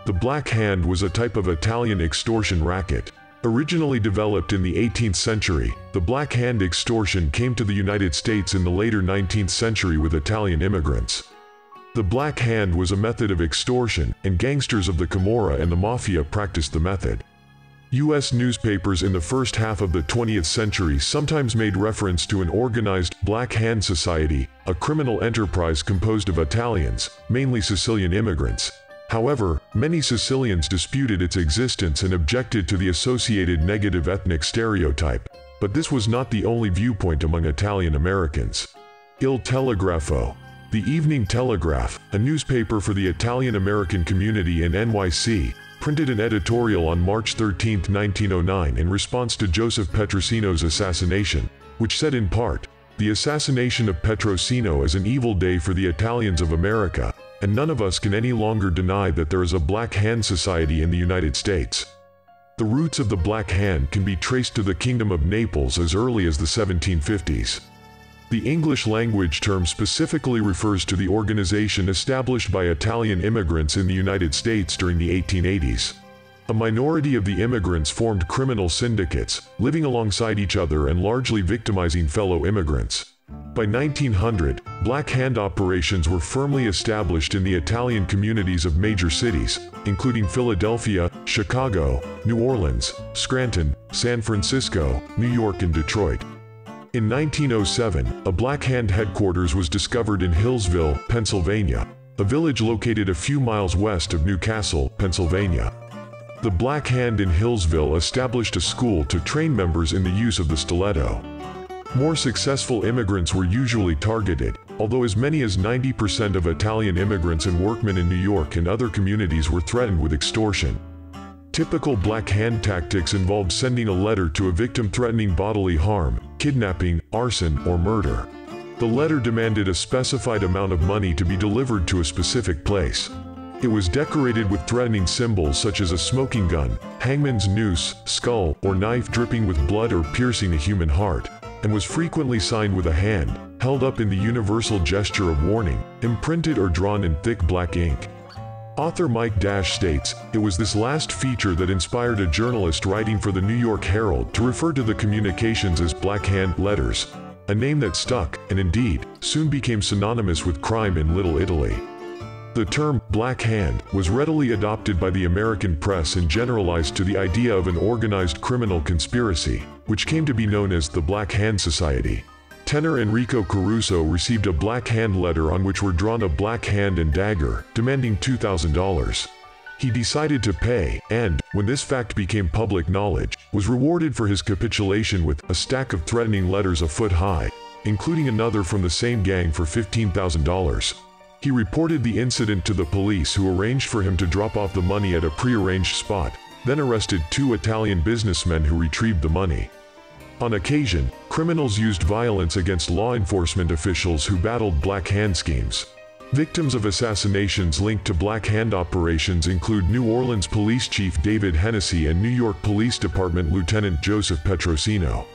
The Black Hand was a type of Italian extortion racket. Originally developed in the 18th century, the Black Hand extortion came to the United States in the later 19th century with Italian immigrants. The Black Hand was a method of extortion, and gangsters of the Camorra and the Mafia practiced the method. U.S. newspapers in the first half of the 20th century sometimes made reference to an organized Black Hand Society, a criminal enterprise composed of Italians, mainly Sicilian immigrants. However, many Sicilians disputed its existence and objected to the associated negative ethnic stereotype. But this was not the only viewpoint among Italian Americans. Il Telegrafo, the Evening Telegraph, a newspaper for the Italian-American community in NYC, printed an editorial on March 13, 1909 in response to Joseph Petrosino's assassination, which said in part, "The assassination of Petrosino is an evil day for the Italians of America, and none of us can any longer deny that there is a Black Hand Society in the United States." The roots of the Black Hand can be traced to the Kingdom of Naples as early as the 1750s. The English language term specifically refers to the organization established by Italian immigrants in the United States during the 1880s. A minority of the immigrants formed criminal syndicates, living alongside each other and largely victimizing fellow immigrants. By 1900, Black Hand operations were firmly established in the Italian communities of major cities, including Philadelphia, Chicago, New Orleans, Scranton, San Francisco, New York, and Detroit. In 1907, a Black Hand headquarters was discovered in Hillsville, Pennsylvania, a village located a few miles west of New Castle, Pennsylvania. The Black Hand in Hillsville established a school to train members in the use of the stiletto. More successful immigrants were usually targeted, although as many as 90% of Italian immigrants and workmen in New York and other communities were threatened with extortion. Typical Black Hand tactics involved sending a letter to a victim threatening bodily harm, kidnapping, arson, or murder. The letter demanded a specified amount of money to be delivered to a specific place. It was decorated with threatening symbols such as a smoking gun, hangman's noose, skull, or knife dripping with blood or piercing a human heart, and was frequently signed with a hand, held up in the universal gesture of warning, imprinted or drawn in thick black ink. Author Mike Dash states, "It was this last feature that inspired a journalist writing for the New York Herald to refer to the communications as Black Hand letters, a name that stuck, and indeed, soon became synonymous with crime in Little Italy." The term, Black Hand, was readily adopted by the American press and generalized to the idea of an organized criminal conspiracy, which came to be known as the Black Hand Society. Tenor Enrico Caruso received a Black Hand letter on which were drawn a black hand and dagger, demanding $2,000. He decided to pay, and, when this fact became public knowledge, was rewarded for his capitulation with a stack of threatening letters a foot high, including another from the same gang for $15,000. He reported the incident to the police, who arranged for him to drop off the money at a prearranged spot, then arrested 2 Italian businessmen who retrieved the money. On occasion, criminals used violence against law enforcement officials who battled Black Hand schemes. Victims of assassinations linked to Black Hand operations include New Orleans Police Chief David Hennessy and New York Police Department Lieutenant Joseph Petrosino.